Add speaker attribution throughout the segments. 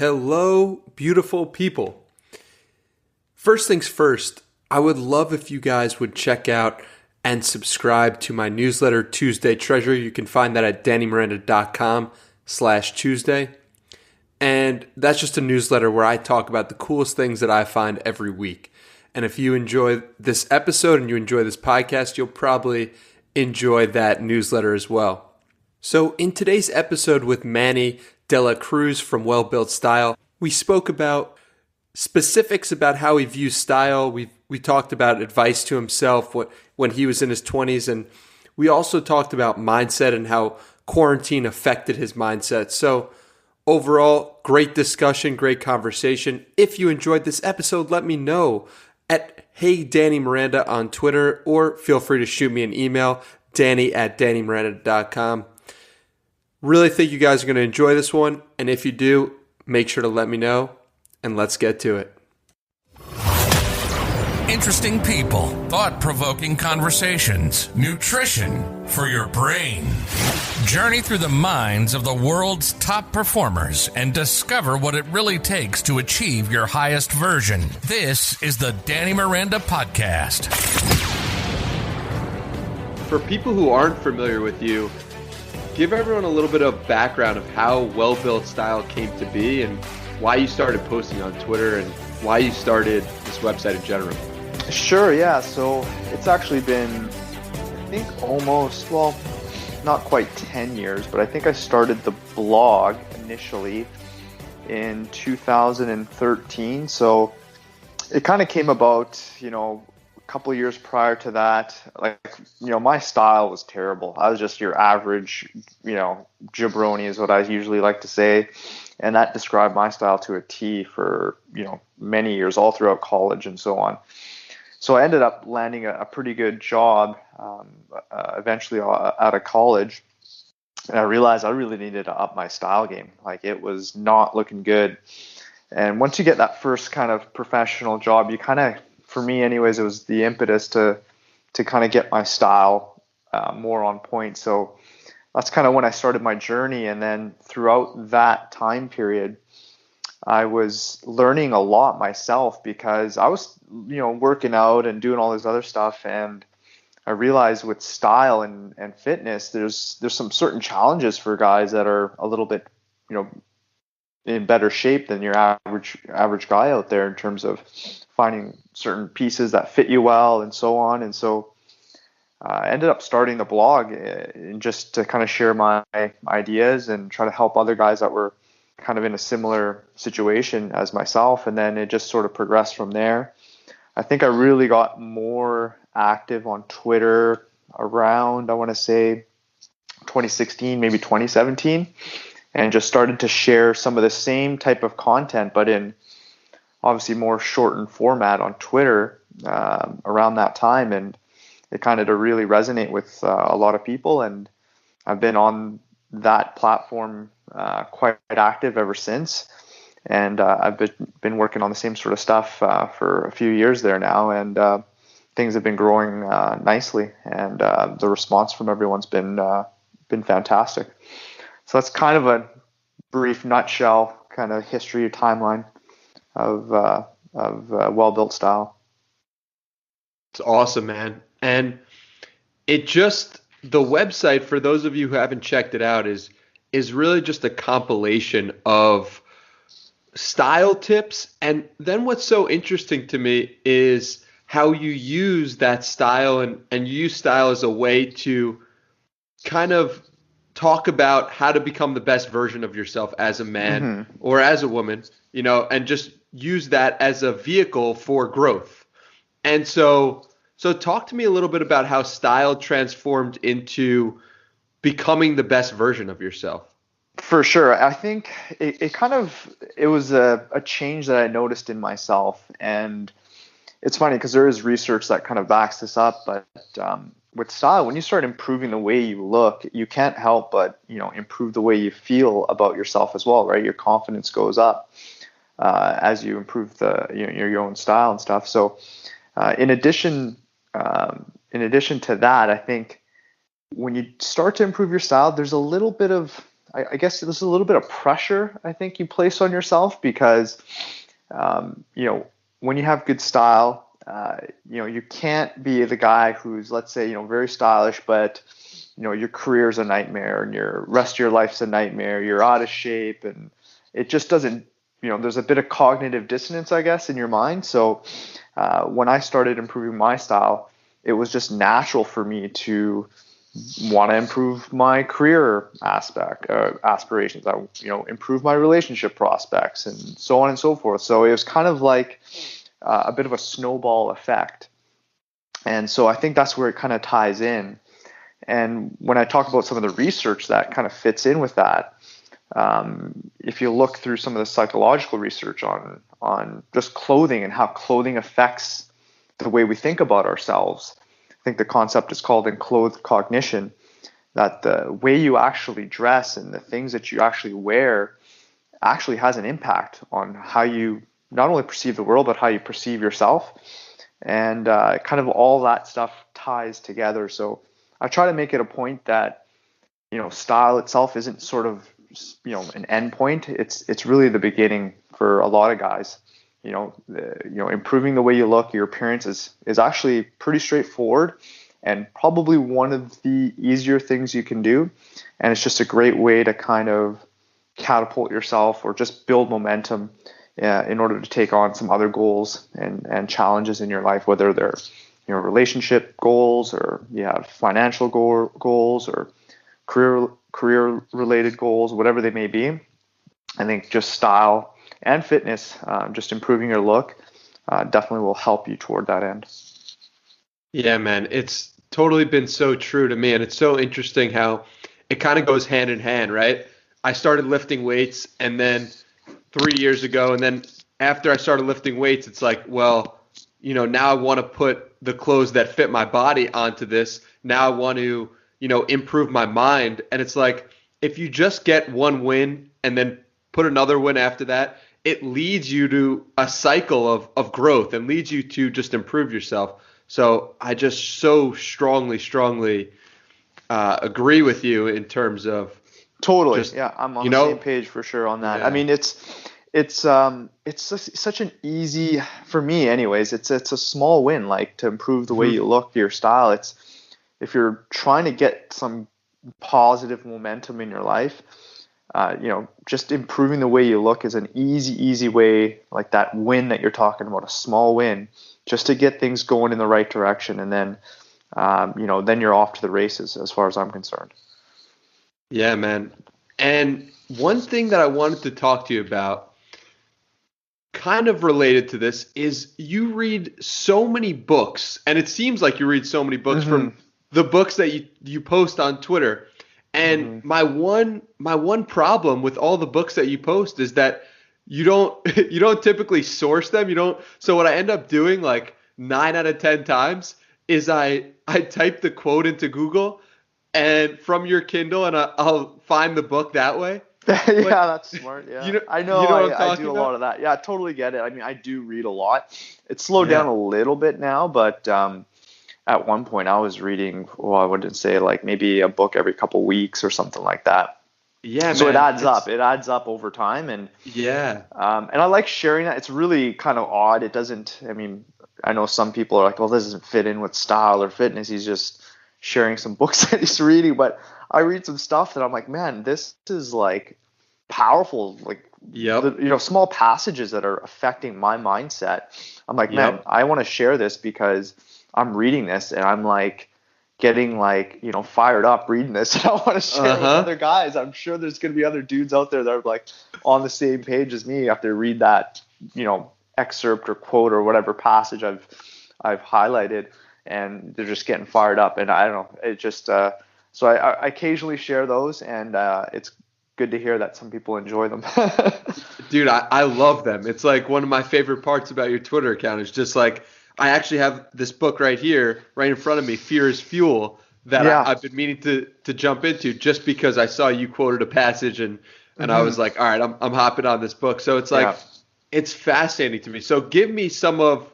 Speaker 1: Hello, beautiful people. First things first, I would love if you guys would check out and subscribe to my newsletter, Tuesday Treasure. You can find that at dannymiranda.com/Tuesday. And that's just a newsletter where I talk about the coolest things that I find every week. And if you enjoy this episode and you enjoy this podcast, you'll probably enjoy that newsletter as well. So in today's episode with Manny Cruz from Well Built Style, we spoke about specifics about how he views style. We talked about advice to himself when he was in his 20s, and we also talked about mindset and how quarantine affected his mindset. So overall, great discussion, great conversation. If you enjoyed this episode, let me know at Hey Danny Miranda on Twitter, or feel free to shoot me an email, danny@dannymiranda.com. Really think you guys are going to enjoy this one, and if you do, make sure to let me know, and let's get to it.
Speaker 2: Interesting people, thought-provoking conversations, nutrition for your brain. Journey through the minds of the world's top performers and discover what it really takes to achieve your highest version. This is the Danny Miranda Podcast.
Speaker 1: For people who aren't familiar with you, give everyone a little bit of background of how Well Built Style came to be and why you started posting on Twitter and why you started this website in general.
Speaker 3: Sure, yeah. So it's actually been, I think almost, well, not quite 10 years, but I think I started the blog initially in 2013. So it kind of came about, a couple of years prior to that. My style was terrible. I was just your average, jabroni is what I usually like to say. And that described my style to a T for, many years, all throughout college and so on. So I ended up landing a pretty good job eventually out of college. And I realized I really needed to up my style game. Like, it was not looking good. And once you get that first kind of professional job, you kind of, for me anyways, it was the impetus to kind of get my style more on point. So that's kind of when I started my journey. And then throughout that time period, I was learning a lot myself because I was, working out and doing all this other stuff. And I realized with style and fitness, there's some certain challenges for guys that are a little bit, in better shape than your average guy out there in terms of finding certain pieces that fit you well and so on. And so I ended up starting the blog just to kind of share my ideas and try to help other guys that were kind of in a similar situation as myself. And then it just sort of progressed from there. I think I really got more active on Twitter around, I want to say 2016, maybe 2017, and just started to share some of the same type of content, but in obviously more shortened format on Twitter around that time. And it kind of to really resonate with a lot of people. And I've been on that platform quite active ever since. And I've been working on the same sort of stuff for a few years there now, and things have been growing nicely, and the response from everyone's been fantastic. So that's kind of a brief nutshell kind of history or timeline of Well Built Style.
Speaker 1: It's awesome, man. And the website, for those of you who haven't checked it out, is really just a compilation of style tips. And then what's so interesting to me is how you use that style and you use style as a way to kind of talk about how to become the best version of yourself as a man or as a woman, and just use that as a vehicle for growth. And so talk to me a little bit about how style transformed into becoming the best version of yourself.
Speaker 3: For sure. I think it was a change that I noticed in myself. And it's funny because there is research that kind of backs this up. But with style, when you start improving the way you look, you can't help but, improve the way you feel about yourself as well, right? Your confidence goes up as you improve your own style and stuff. So in addition to that, I think when you start to improve your style, there's a little bit of I guess there's a little bit of pressure I think you place on yourself because, you know, when you have good style, you know, you can't be the guy who's, let's say, you know, very stylish, but, you know, your career's a nightmare and your rest of your life's a nightmare. You're out of shape and it just doesn't, you know, there's a bit of cognitive dissonance, I guess, in your mind. So when I started improving my style, it was just natural for me to want to improve my career aspirations. I, you know, improve my relationship prospects and so on and so forth. So it was kind of like a bit of a snowball effect. And so I think that's where it kind of ties in. And when I talk about some of the research that kind of fits in with that, if you look through some of the psychological research on just clothing and how clothing affects the way we think about ourselves, I think the concept is called enclothed cognition, that the way you actually dress and the things that you actually wear actually has an impact on how you not only perceive the world, but how you perceive yourself. And kind of all that stuff ties together. So I try to make it a point that, you know, style itself isn't sort of, you know, an end point. It's really the beginning for a lot of guys. You know, improving the way you look, your appearance is actually pretty straightforward and probably one of the easier things you can do. And it's just a great way to kind of catapult yourself or just build momentum in order to take on some other goals and challenges in your life, whether they're, you know, relationship goals or you have financial goals or career related goals, whatever they may be. I think just style and fitness, just improving your look, definitely will help you toward that end.
Speaker 1: Yeah, man, it's totally been so true to me. And it's so interesting how it kind of goes hand in hand, right? I started lifting weights and then 3 years ago, and then after I started lifting weights, it's like, well, you know, now I want to put the clothes that fit my body onto this. Now I want to, you know, improve my mind. And it's like, if you just get one win and then put another win after that, it leads you to a cycle of growth and leads you to just improve yourself. So I just so strongly agree with you in terms of
Speaker 3: totally.
Speaker 1: Just,
Speaker 3: yeah, I'm on
Speaker 1: the
Speaker 3: same page for sure on that.
Speaker 1: Yeah.
Speaker 3: I mean, it's such an easy, for me anyways, it's a small win, like to improve the way you look, your style. It's, if you're trying to get some positive momentum in your life, you know, just improving the way you look is an easy way, like that win that you're talking about, a small win, just to get things going in the right direction. And then, you know, then you're off to the races as far as I'm concerned.
Speaker 1: Yeah, man. And one thing that I wanted to talk to you about, kind of related to this, is you read so many books, and it seems like you read so many books from the books that you post on Twitter. And my one problem with all the books that you post is that you don't typically source them. You don't. So what I end up doing, like 9 out of 10 times, is I type the quote into Google and from your Kindle, and I'll find the book that way.
Speaker 3: Yeah, that's smart. Yeah,
Speaker 1: you know,
Speaker 3: I know.
Speaker 1: You know
Speaker 3: I do a lot of that. Yeah, I totally get it. I mean, I do read a lot. It's slowed down a little bit now, but at one point I was reading, well, I wouldn't say, like maybe a book every couple weeks or something like that.
Speaker 1: Yeah,
Speaker 3: so
Speaker 1: man,
Speaker 3: it adds up. It adds up over time, and
Speaker 1: yeah,
Speaker 3: and I like sharing that. It's really kind of odd. It doesn't. I mean, I know some people are like, well, this doesn't fit in with style or fitness. He's just sharing some books that he's reading. But I read some stuff that I'm like, man, this is like powerful. Like, you know, small passages that are affecting my mindset. I'm like, man, I want to share this because I'm reading this and I'm like getting like, you know, fired up reading this. And I want to share it with other guys. I'm sure there's going to be other dudes out there that are like on the same page as me after read that, you know, excerpt or quote or whatever passage I've highlighted, and they're just getting fired up. And I don't know, it just, so I occasionally share those, and it's good to hear that some people enjoy them.
Speaker 1: Dude, I love them. It's like one of my favorite parts about your Twitter account is just like, I actually have this book right here, right in front of me, Fear is Fuel, that I've been meaning to jump into just because I saw you quoted a passage and I was like, all right, I'm hopping on this book. So it's like, it's fascinating to me. So give me some of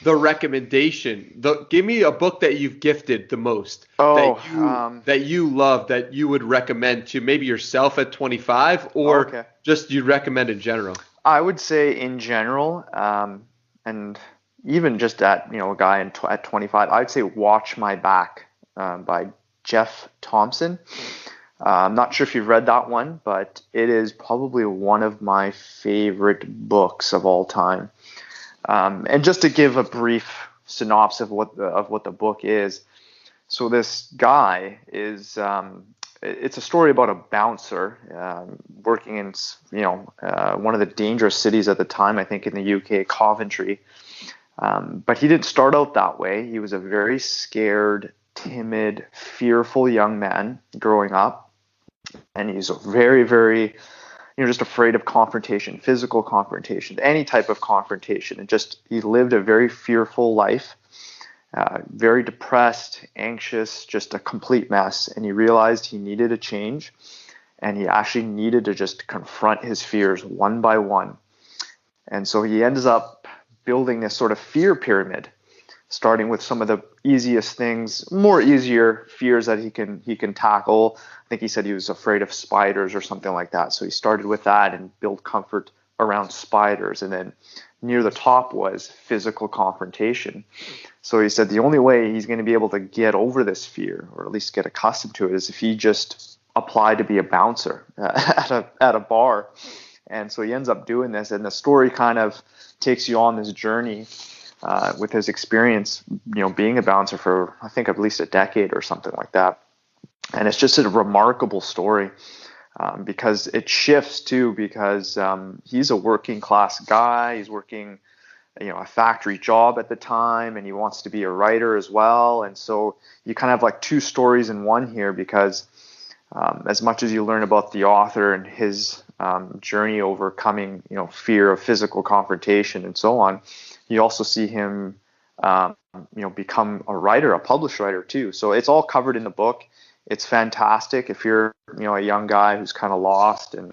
Speaker 1: the recommendation. Give me a book that you've gifted the most,
Speaker 3: Oh,
Speaker 1: that you love, that you would recommend to maybe yourself at 25, or
Speaker 3: okay.
Speaker 1: just you'd recommend in general.
Speaker 3: I would say in general, and even just at a guy at 25, I'd say Watch My Back by Jeff Thompson. I'm not sure if you've read that one, but it is probably one of my favorite books of all time. And just to give a brief synopsis of what the book is, so this guy is it's a story about a bouncer working in one of the dangerous cities at the time, I think in the UK, Coventry. But he didn't start out that way. He was a very scared, timid, fearful young man growing up. And he's very, very, just afraid of confrontation, physical confrontation, any type of confrontation. And he lived a very fearful life, very depressed, anxious, just a complete mess. And he realized he needed a change, and he actually needed to just confront his fears one by one. And so he ends up building this sort of fear pyramid, starting with some of the easiest things, easier fears that he can tackle. I think he said he was afraid of spiders or something like that. So he started with that and built comfort around spiders. And then near the top was physical confrontation. So he said the only way he's going to be able to get over this fear, or at least get accustomed to it, is if he just applied to be a bouncer at a bar. And so he ends up doing this, and the story kind of takes you on this journey with his experience, being a bouncer for, I think, at least a decade or something like that. And it's just a remarkable story because it shifts too, because he's a working class guy. He's working, a factory job at the time, and he wants to be a writer as well. And so you kind of have like two stories in one here, because as much as you learn about the author and his journey overcoming, fear of physical confrontation and so on, you also see him, become a writer, a published writer too. So it's all covered in the book. It's fantastic if you're, a young guy who's kind of lost and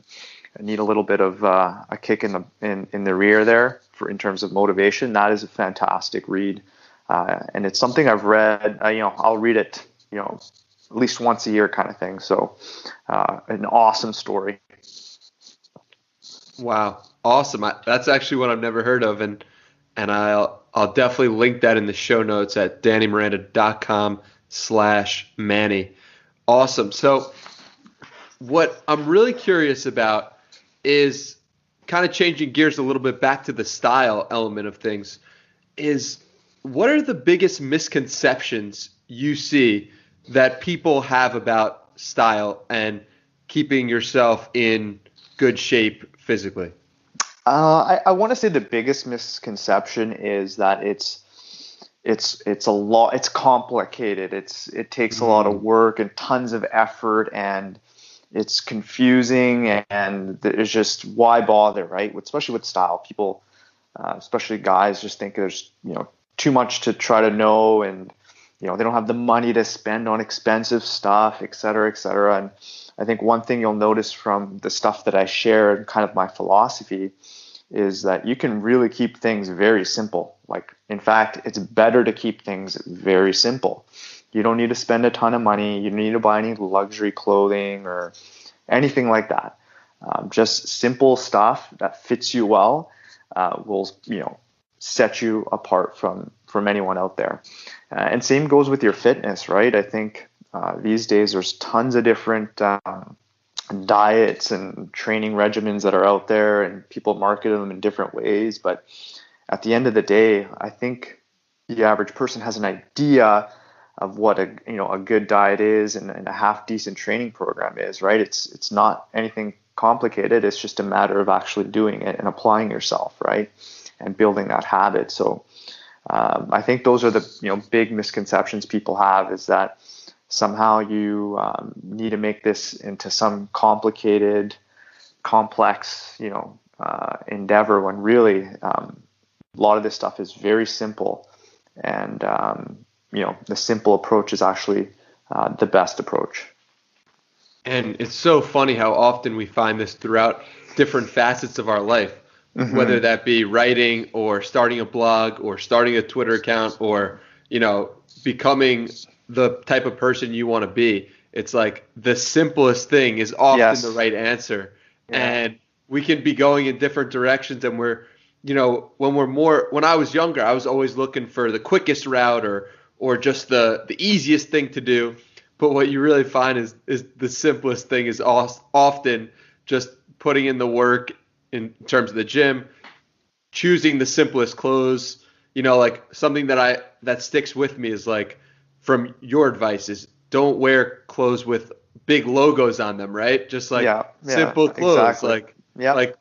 Speaker 3: need a little bit of a kick in the rear there in terms of motivation. That is a fantastic read, and it's something I've read. I'll read it, at least once a year, kind of thing. So, an awesome story.
Speaker 1: Wow, awesome! That's actually one I've never heard of, and I'll definitely link that in the show notes at dannymiranda.com/Manny. Awesome. So what I'm really curious about is kind of changing gears a little bit back to the style element of things, is what are the biggest misconceptions you see that people have about style and keeping yourself in good shape physically?
Speaker 3: I want to say the biggest misconception is that it's a lot. It's complicated. It takes a lot of work and tons of effort, and it's confusing. And it's just, why bother, right? Especially with style, people, especially guys, just think there's too much to try to know, and they don't have the money to spend on expensive stuff, et cetera, et cetera. And I think one thing you'll notice from the stuff that I share and kind of my philosophy is that you can really keep things very simple. Like, in fact, it's better to keep things very simple. You don't need to spend a ton of money. You don't need to buy any luxury clothing or anything like that. Just simple stuff that fits you well will, set you apart from anyone out there. And same goes with your fitness, right? I think these days there's tons of different diets and training regimens that are out there, and people market them in different ways. But at the end of the day, I think the average person has an idea of what a good diet is and a half decent training program is, right? It's not anything complicated. It's just a matter of actually doing it and applying yourself, right? And building that habit. So I think those are the big misconceptions people have, is that somehow you need to make this into some complicated, complex, endeavor, when really a lot of this stuff is very simple. And, the simple approach is actually the best approach.
Speaker 1: And it's so funny how often we find this throughout different facets of our life. whether that be writing or starting a blog or starting a Twitter account or, becoming the type of person you want to be. It's like the simplest thing is often the right answer. Yeah. And we can be going in different directions, and when I was younger, I was always looking for the quickest route or just the easiest thing to do. But what you really find is the simplest thing is often just putting in the work in terms of the gym, choosing the simplest clothes. Like something that sticks with me is like, from your advice, is don't wear clothes with big logos on them, right? Just like simple clothes, exactly. like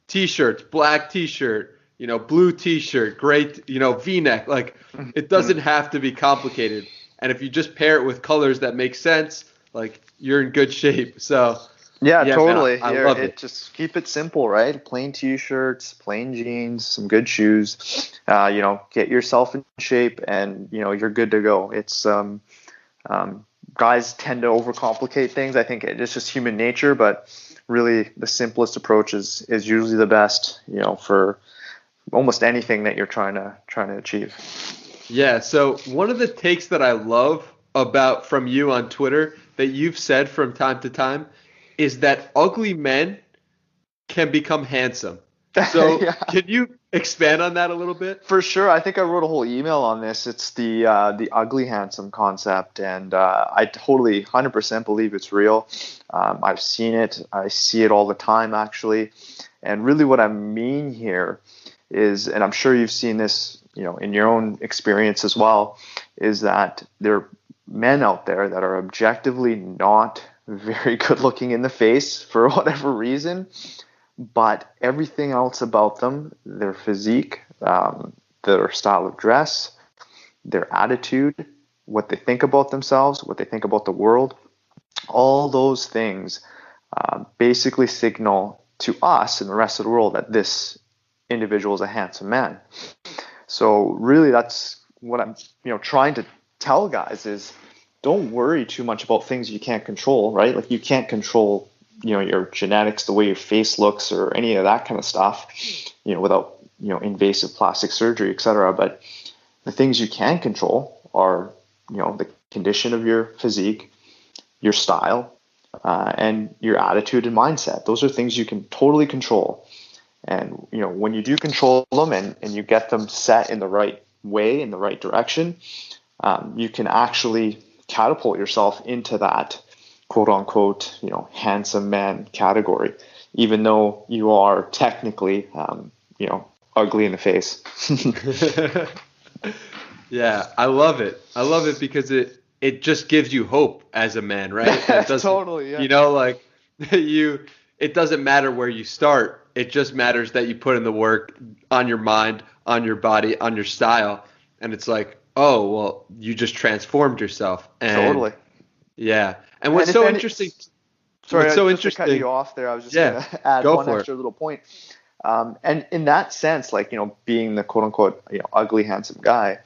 Speaker 1: t-shirts, black t-shirt, blue t-shirt, great, V-neck. Like it doesn't have to be complicated. And if you just pair it with colors that make sense, like you're in good shape. So
Speaker 3: yeah, totally.
Speaker 1: Man, I love it.
Speaker 3: Just keep it simple, right? Plain t-shirts, plain jeans, some good shoes. Get yourself in shape, and you're good to go. It's guys tend to overcomplicate things. I think it's just human nature, but really the simplest approach is usually the best. For almost anything that you're trying to achieve.
Speaker 1: Yeah. So one of the takes that I love from you on Twitter that you've said from time to time is that ugly men can become handsome. So Can you expand on that a little bit?
Speaker 3: For sure. I think I wrote a whole email on this. It's the ugly handsome concept, and I totally 100% believe it's real. I've seen it. I see it all the time, actually. And really what I mean here is, and I'm sure you've seen this, in your own experience as well, is that there are men out there that are objectively not very good looking in the face for whatever reason, but everything else about them, their physique, their style of dress, their attitude, what they think about themselves, what they think about the world, all those things basically signal to us and the rest of the world that this individual is a handsome man. So really that's what I'm trying to tell guys is, don't worry too much about things you can't control, right? Like you can't control, your genetics, the way your face looks, or any of that kind of stuff, without, invasive plastic surgery, etc. But the things you can control are, the condition of your physique, your style, and your attitude and mindset. Those are things you can totally control. And, when you do control them and you get them set in the right way, in the right direction, you can actually catapult yourself into that quote unquote, handsome man category, even though you are technically, ugly in the face.
Speaker 1: Yeah, I love it. I love it because it just gives you hope as a man, right?
Speaker 3: Totally. Yeah.
Speaker 1: It doesn't matter where you start. It just matters that you put in the work on your mind, on your body, on your style. And it's like, oh, well, you just transformed yourself. And
Speaker 3: totally.
Speaker 1: Yeah. And what's so interesting.
Speaker 3: Sorry, to cut you off there. I was just going to add one extra little point. And in that sense, like, being the quote unquote, ugly, handsome guy,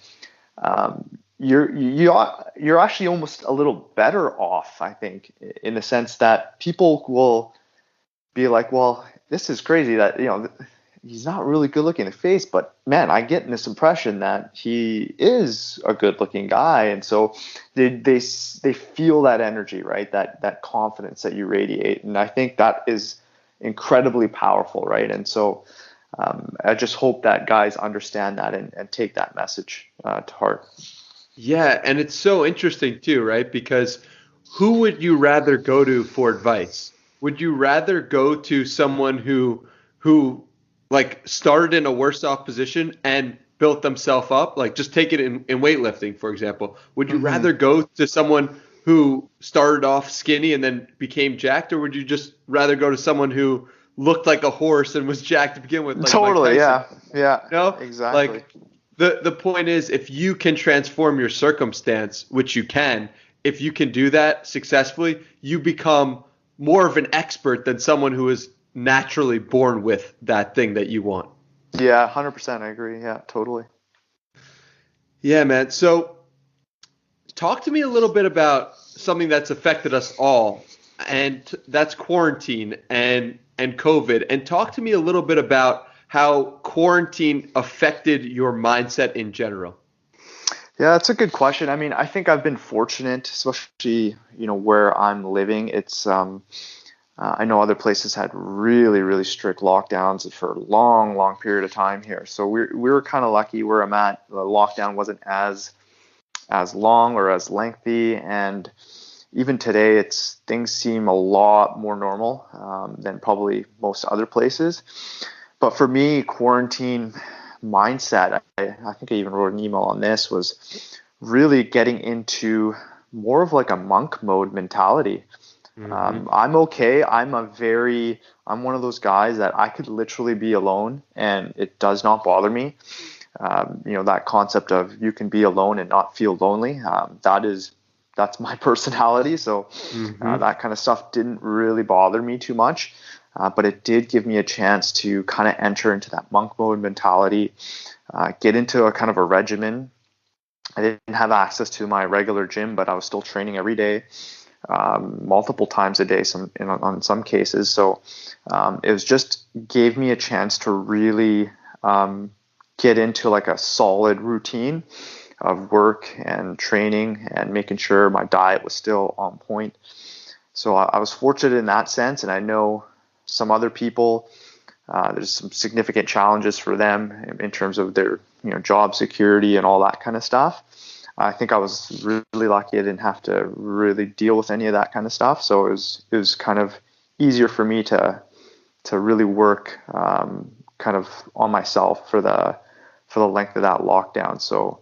Speaker 3: you're actually almost a little better off, I think, in the sense that people will be like, well, this is crazy that, he's not really good looking in the face, but man, I get this impression that he is a good looking guy. And so they feel that energy, right? That confidence that you radiate. And I think that is incredibly powerful, right? And so I just hope that guys understand that and take that message to heart.
Speaker 1: Yeah. And it's so interesting too, right? Because who would you rather go to for advice? Would you rather go to someone who like started in a worse off position and built themselves up? Like just take it in weightlifting, for example. Would you rather go to someone who started off skinny and then became jacked, or would you just rather go to someone who looked like a horse and was jacked to begin with? Like
Speaker 3: totally, yeah. Exactly.
Speaker 1: Like the point is, if you can transform your circumstance, which you can, if you can do that successfully, you become more of an expert than someone who is naturally born with that thing that you want.
Speaker 3: Yeah, 100%. I agree. Yeah, totally.
Speaker 1: Yeah, man. So talk to me a little bit about something that's affected us all, and that's quarantine and COVID. And talk to me a little bit about how quarantine affected your mindset in general.
Speaker 3: Yeah, that's a good question. I mean, I think I've been fortunate, especially, where I'm living. It's I know other places had really, really strict lockdowns for a long, long period of time here. So we were kind of lucky where I'm at. The lockdown wasn't as long or as lengthy, and even today, things seem a lot more normal than probably most other places. But for me, quarantine mindset, I think I even wrote an email on this, was really getting into more of like a monk mode mentality. I'm okay. I'm one of those guys that I could literally be alone and it does not bother me. That concept of you can be alone and not feel lonely. That's my personality. So that kind of stuff didn't really bother me too much. But it did give me a chance to kind of enter into that monk mode mentality, get into a kind of a regimen. I didn't have access to my regular gym, but I was still training every day, multiple times a day, on some cases. So it was just gave me a chance to really get into like a solid routine of work and training and making sure my diet was still on point. So I was fortunate in that sense, and I know some other people, there's some significant challenges for them in terms of their job security and all that kind of stuff. I think I was really lucky I didn't have to really deal with any of that kind of stuff. So it was kind of easier for me to really work kind of on myself for the length of that lockdown. So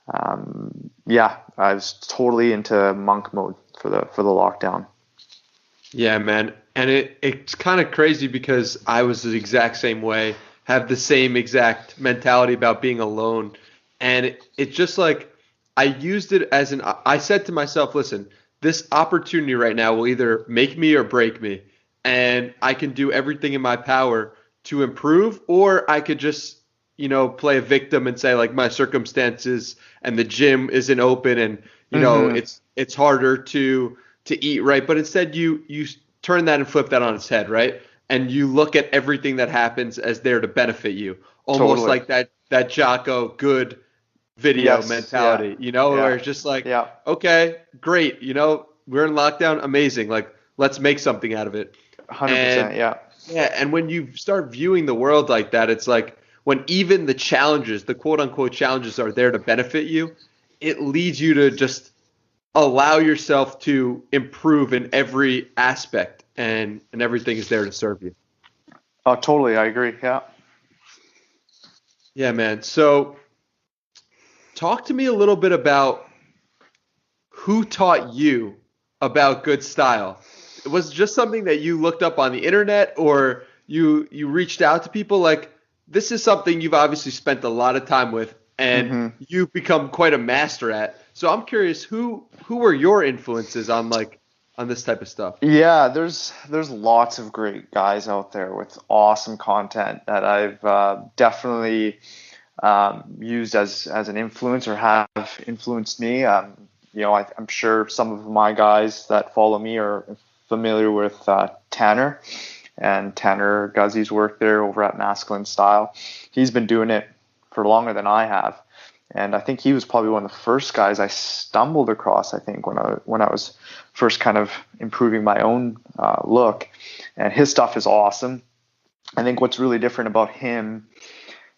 Speaker 3: I was totally into monk mode for the lockdown.
Speaker 1: Yeah, man. And it's kind of crazy because I was the exact same way, have the same exact mentality about being alone. And it's just like I used it as I said to myself, listen, this opportunity right now will either make me or break me. And I can do everything in my power to improve, or I could just, play a victim and say like my circumstances and the gym isn't open and, it's harder to eat right. But instead you turn that and flip that on its head, right? And you look at everything that happens as there to benefit you. Almost like that Jocko good video mentality, where it's just like, okay, great. We're in lockdown. Amazing. Like, let's make something out of it.
Speaker 3: 100%. Yeah.
Speaker 1: And when you start viewing the world like that, it's like when even the challenges, the quote unquote challenges are there to benefit you, it leads you to just allow yourself to improve in every aspect, and everything is there to serve you.
Speaker 3: Oh, totally. I agree. Yeah.
Speaker 1: Yeah, man. So talk to me a little bit about who taught you about good style. Was it just something that you looked up on the internet, or you reached out to people? Like, this is something you've obviously spent a lot of time with and you've become quite a master at. So I'm curious, who were your influences on this type of stuff?
Speaker 3: Yeah, there's lots of great guys out there with awesome content that I've definitely used as an influence or have influenced me. I'm sure some of my guys that follow me are familiar with Tanner and Tanner Guzzi's work there over at Masculine Style. He's been doing it for longer than I have. And I think he was probably one of the first guys I stumbled across, I think, when I was first kind of improving my own look. And his stuff is awesome. I think what's really different about him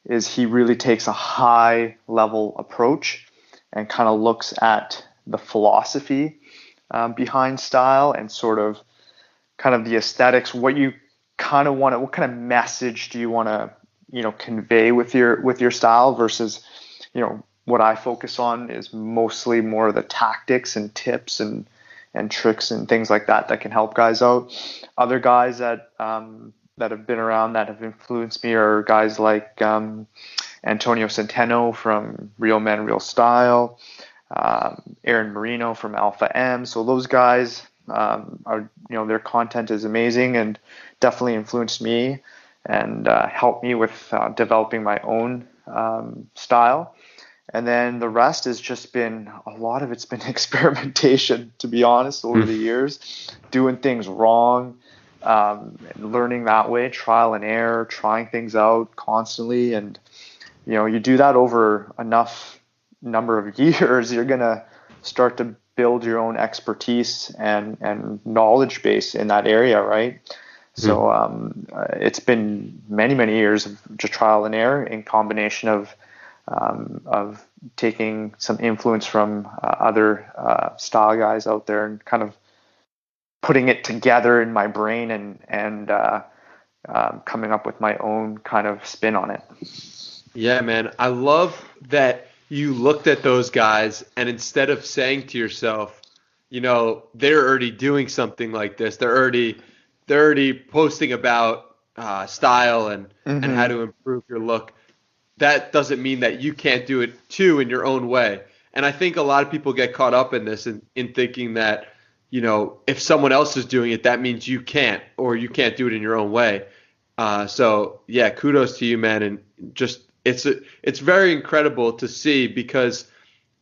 Speaker 3: is he really takes a high level approach and kind of looks at the philosophy behind style and sort of kind of the aesthetics, what you kind of want to, what kind of message do you want to, convey with your style versus, what I focus on is mostly more of the tactics and tips and tricks and things like that can help guys out. Other guys that have been around that have influenced me are guys like Antonio Centeno from Real Men, Real Style, Aaron Marino from Alpha M. So those guys are, their content is amazing and definitely influenced me and helped me with developing my own style. And then the rest has just been, a lot of it's been experimentation, to be honest, over the years, doing things wrong, learning that way, trial and error, trying things out constantly. And, you do that over enough number of years, you're going to start to build your own expertise and knowledge base in that area, right? So it's been many, many years of just trial and error in combination of taking some influence from other style guys out there and kind of putting it together in my brain and coming up with my own kind of spin on it.
Speaker 1: Yeah, man. I love that you looked at those guys and instead of saying to yourself, they're already doing something like this. They're already posting about style and how to improve your look. That doesn't mean that you can't do it too in your own way. And I think a lot of people get caught up in this in thinking that, if someone else is doing it, that means you can't, or you can't do it in your own way. So yeah, kudos to you, man. And just, it's very incredible to see, because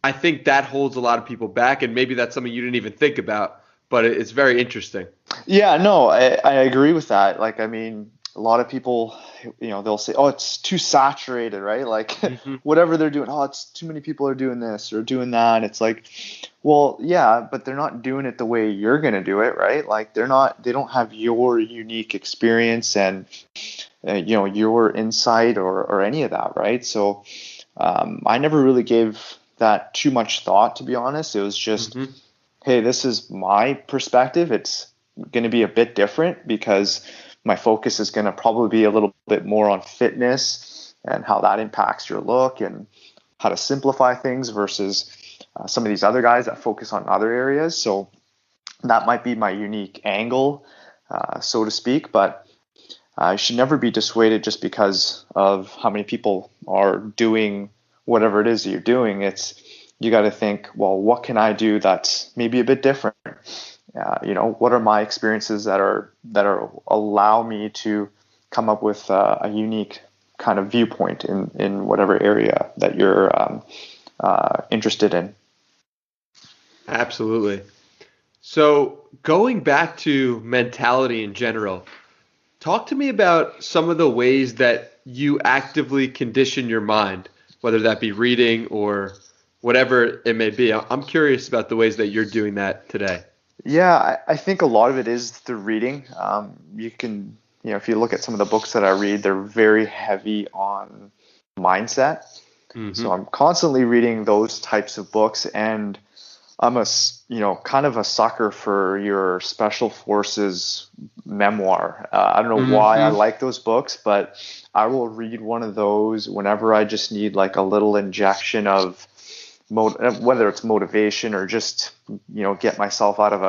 Speaker 1: I think that holds a lot of people back, and maybe that's something you didn't even think about, but it's very interesting.
Speaker 3: Yeah, no, I agree with that. Like, I mean, a lot of people, they'll say, oh, it's too saturated, right? Like whatever they're doing, oh, it's too many people are doing this or doing that. It's like, well, yeah, but they're not doing it the way you're going to do it, right? Like they don't have your unique experience and, your insight or any of that, right? So I never really gave that too much thought, to be honest. It was just, hey, this is my perspective. It's going to be a bit different because my focus is going to probably be a little bit more on fitness and how that impacts your look and how to simplify things versus some of these other guys that focus on other areas. So that might be my unique angle, so to speak, but I should never be dissuaded just because of how many people are doing whatever it is that you're doing. You got to think, well, what can I do that's maybe a bit different? What are my experiences that are allow me to come up with a unique kind of viewpoint in whatever area that you're interested in.
Speaker 1: Absolutely. So going back to mentality in general, talk to me about some of the ways that you actively condition your mind, whether that be reading or whatever it may be. I'm curious about the ways that you're doing that today.
Speaker 3: Yeah, I think a lot of it is the reading. You can, if you look at some of the books that I read, they're very heavy on mindset. So I'm constantly reading those types of books, and I'm kind of a sucker for your special forces memoir. I don't know why I like those books, but I will read one of those whenever I just need like a little injection of whether it's motivation or just, get myself out of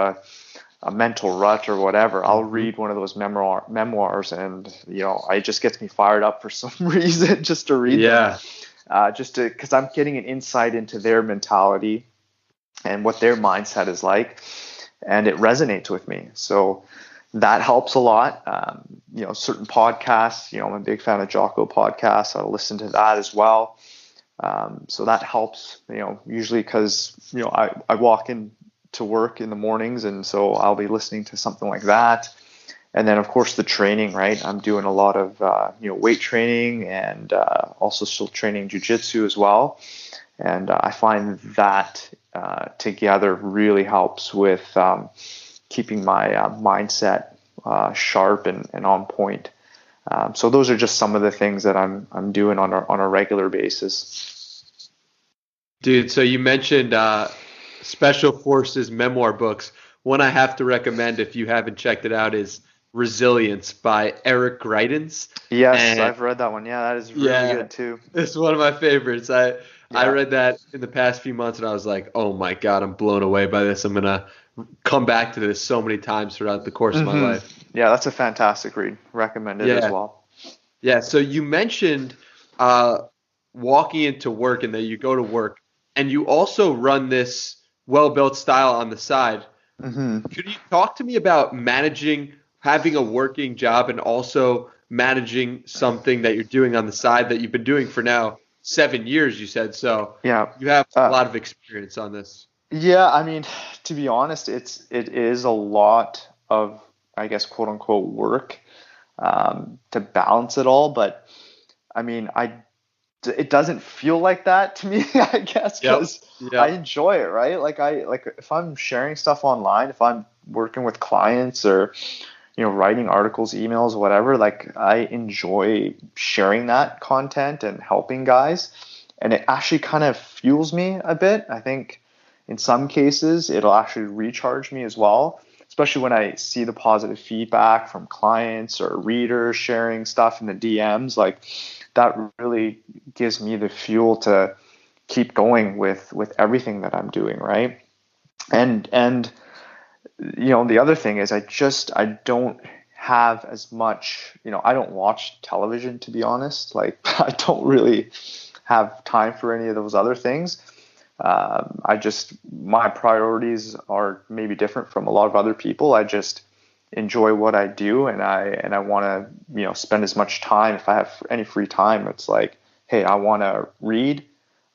Speaker 3: a mental rut or whatever. I'll read one of those memoirs and, it just gets me fired up for some reason just to read them. Because I'm getting an insight into their mentality and what their mindset is like, and it resonates with me. So that helps a lot. Certain podcasts, I'm a big fan of Jocko podcasts. I'll listen to that as well. So that helps, usually because, I walk into work in the mornings, and so I'll be listening to something like that. And then of course the training, right? I'm doing a lot of, weight training and, also still training jiu-jitsu as well. And I find that, together really helps with, keeping my, mindset, sharp and on point. So those are just some of the things that I'm doing on a regular basis.
Speaker 1: Dude, so you mentioned Special Forces memoir books. One I have to recommend if you haven't checked it out is Resilience by Eric Greitens.
Speaker 3: Yes, I've read that one. Yeah, that is really good too.
Speaker 1: It's one of my favorites. I read that in the past few months and I was like, oh my God, I'm blown away by this. I'm going to come back to this so many times throughout the course of my life.
Speaker 3: Yeah, that's a fantastic read. Recommended as well.
Speaker 1: Yeah, so you mentioned walking into work and that you go to work, and you also run this well-built style on the side. Could you talk to me about having a working job and also managing something that you're doing on the side that you've been doing for now 7 years, you said? So
Speaker 3: yeah,
Speaker 1: you have a lot of experience on this.
Speaker 3: Yeah, I mean, to be honest, it is a lot of I guess, quote unquote, work to balance it all. But I mean, it doesn't feel like that to me, I guess,
Speaker 1: Yep.
Speaker 3: because I
Speaker 1: Yep.
Speaker 3: enjoy it, right? Like if I'm sharing stuff online, if I'm working with clients or writing articles, emails, whatever, like I enjoy sharing that content and helping guys. And it actually kind of fuels me a bit. I think in some cases it'll actually recharge me as well, especially when I see the positive feedback from clients or readers sharing stuff in the DMs. Like that really gives me the fuel to keep going with everything that I'm doing, right? And the other thing is I don't have as much, I don't watch television, to be honest. Like I don't really have time for any of those other things. My priorities are maybe different from a lot of other people. I just enjoy what I do, and I want to, spend as much time. If I have any free time, it's like, hey, I want to read,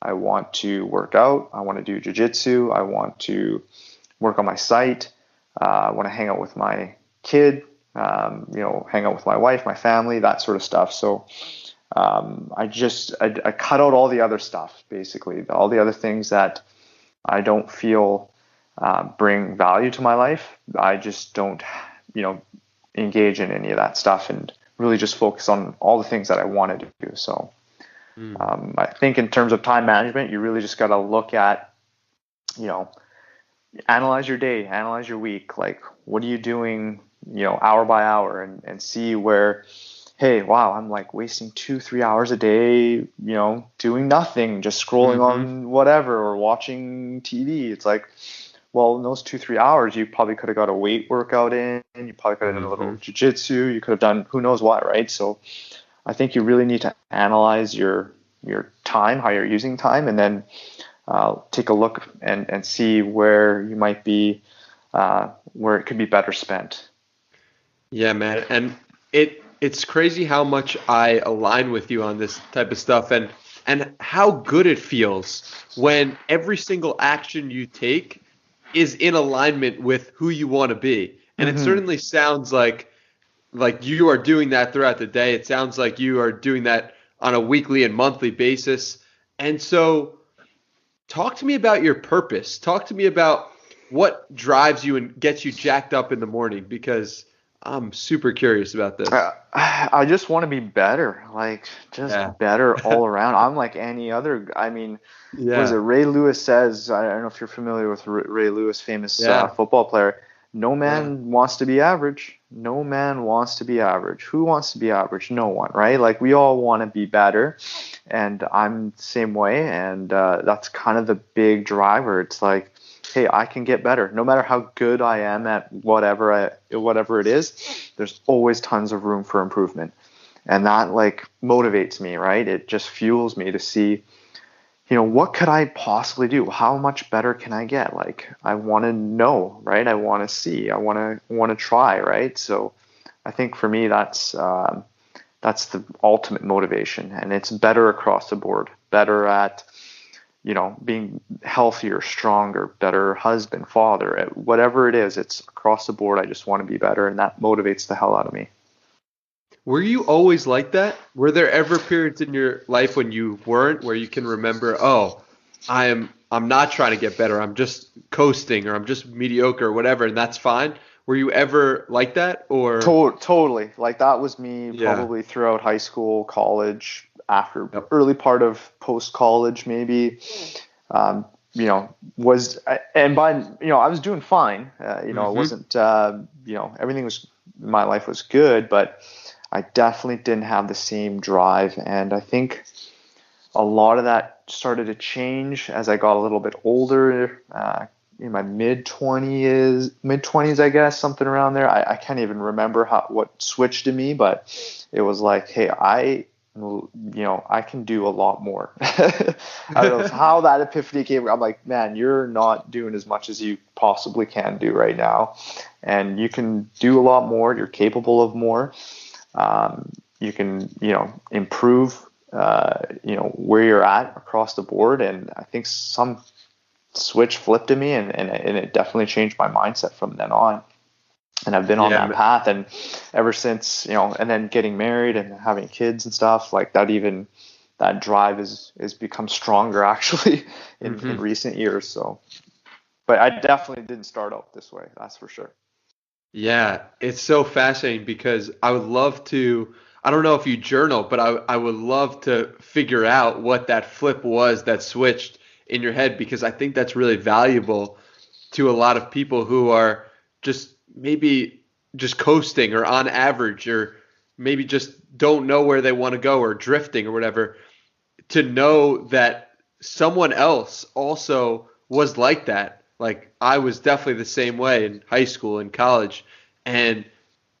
Speaker 3: I want to work out, I want to do jiu-jitsu, I want to work on my site, I want to hang out with my kid, hang out with my wife, my family, that sort of stuff. So I cut out all the other stuff, basically, all the other things that I don't feel bring value to my life. I just don't, engage in any of that stuff and really just focus on all the things that I want to do. So I think in terms of time management, you really just got to look at, analyze your day, analyze your week. Like, what are you doing, hour by hour, and see where, hey, wow, I'm like wasting 2-3 hours a day, doing nothing, just scrolling on whatever or watching TV. It's like, well, in those 2-3 hours, you probably could have got a weight workout in, you probably could have done a little jiu-jitsu, you could have done who knows what, right? So I think you really need to analyze your time, how you're using time, and then take a look and see where you might be, where it could be better spent.
Speaker 1: Yeah, man. And it's crazy how much I align with you on this type of stuff, and how good it feels when every single action you take is in alignment with who you want to be. And it certainly sounds like you are doing that throughout the day. It sounds like you are doing that on a weekly and monthly basis. And so talk to me about your purpose. Talk to me about what drives you and gets you jacked up in the morning, because I'm super curious about this.
Speaker 3: I just want to be better, like just better all around. I'm like any other. I mean, was it Ray Lewis says? I don't know if you're familiar with Ray Lewis, famous football player. No man wants to be average. No man wants to be average. Who wants to be average? No one, right? Like we all want to be better, and I'm the same way. And that's kind of the big driver. It's like, hey, I can get better. No matter how good I am at whatever it is, there's always tons of room for improvement. And that like motivates me, right? It just fuels me to see, what could I possibly do? How much better can I get? Like I want to know, right? I want to see. I want to try, right? So I think for me that's the ultimate motivation, and it's better across the board. Better at being healthier, stronger, better husband, father, whatever it is, it's across the board. I just want to be better, and that motivates the hell out of me.
Speaker 1: Were you always like that? Were there ever periods in your life when you weren't, where you can remember, oh, I'm not trying to get better, I'm just coasting, or I'm just mediocre, or whatever, and that's fine? Were you ever like that? Or
Speaker 3: totally, like that was me probably throughout high school, college, after early part of post college, maybe. I was doing fine. It wasn't, everything was, my life was good, but I definitely didn't have the same drive. And I think a lot of that started to change as I got a little bit older, in my mid 20s, I guess, something around there. I can't even remember what switched in me, but it was like, hey, I can do a lot more. I don't know how that epiphany came. I'm like, man, you're not doing as much as you possibly can do right now, and you can do a lot more. You're capable of more. You can, improve, where you're at across the board. And I think some switch flipped in me, and it definitely changed my mindset from then on. and I've been on
Speaker 1: Yeah,
Speaker 3: that path. And ever since, and then getting married and having kids and stuff like that, even that drive is become stronger actually in recent years. So, but I definitely didn't start out this way. That's for sure.
Speaker 1: Yeah, it's so fascinating because I would love to. I don't know if you journal, but I would love to figure out what that flip was that switched in your head, because I think that's really valuable to a lot of people who are just maybe just coasting or on average, or maybe just don't know where they want to go, or drifting or whatever, to know that someone else also was like that. Like, I was definitely the same way in high school and college. And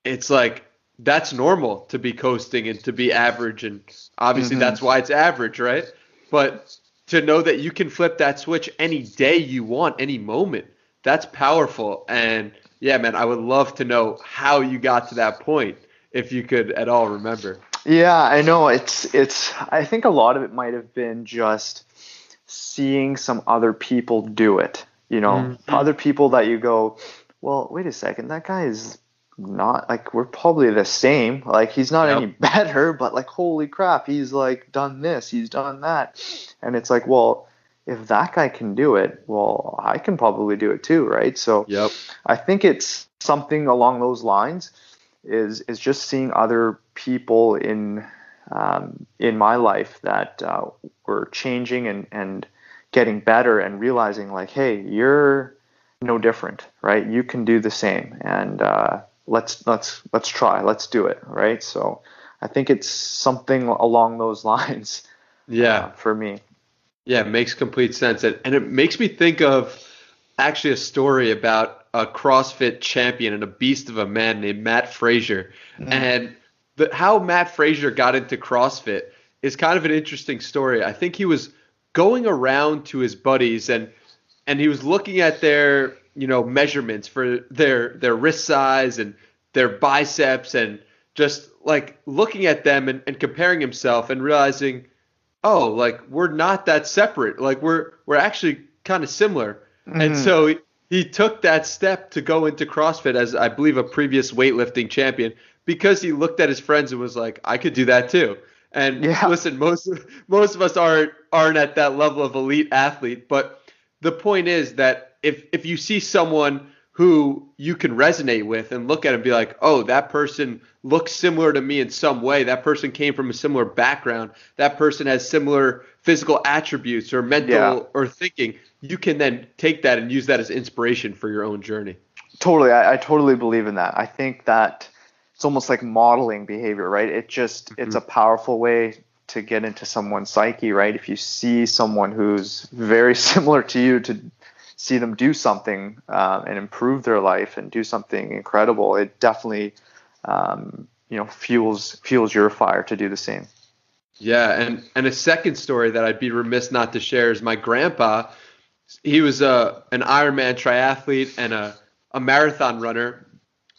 Speaker 1: it's like, that's normal to be coasting and to be average. And obviously that's why it's average, right? But to know that you can flip that switch any day you want, any moment, that's powerful. And yeah, man, I would love to know how you got to that point, if you could at all remember.
Speaker 3: Yeah, I know. I think a lot of it might have been just seeing some other people do it, other people that you go, well, wait a second, that guy is not like, we're probably the same. Like, he's not any better, but like, holy crap, he's like done this, he's done that. And it's like, well, if that guy can do it, well, I can probably do it too, right? So I think it's something along those lines, is just seeing other people in my life that were changing and getting better, and realizing like, hey, you're no different, right? You can do the same, and let's try, let's do it, right? So I think it's something along those lines. For me.
Speaker 1: Yeah, it makes complete sense. And it makes me think of actually a story about a CrossFit champion and a beast of a man named Matt Frazier. And how Matt Frazier got into CrossFit is kind of an interesting story. I think he was going around to his buddies, and he was looking at their measurements for their wrist size and their biceps, and just like looking at them and comparing himself and realizing, oh, like, we're not that separate. Like, we're actually kind of similar. And so he took that step to go into CrossFit as, I believe, a previous weightlifting champion, because he looked at his friends and was like, I could do that too. And listen, most of us aren't at that level of elite athlete, but the point is that if you see someone who you can resonate with and look at and be like, oh, that person looks similar to me in some way, that person came from a similar background, that person has similar physical attributes or mental or thinking, you can then take that and use that as inspiration for your own journey.
Speaker 3: Totally. I totally believe in that. I think that it's almost like modeling behavior, right? It's a powerful way to get into someone's psyche, right? If you see someone who's very similar to you, to see them do something and improve their life and do something incredible, it definitely fuels your fire to do the same.
Speaker 1: Yeah, and a second story that I'd be remiss not to share is my grandpa. He was an Ironman triathlete and a marathon runner,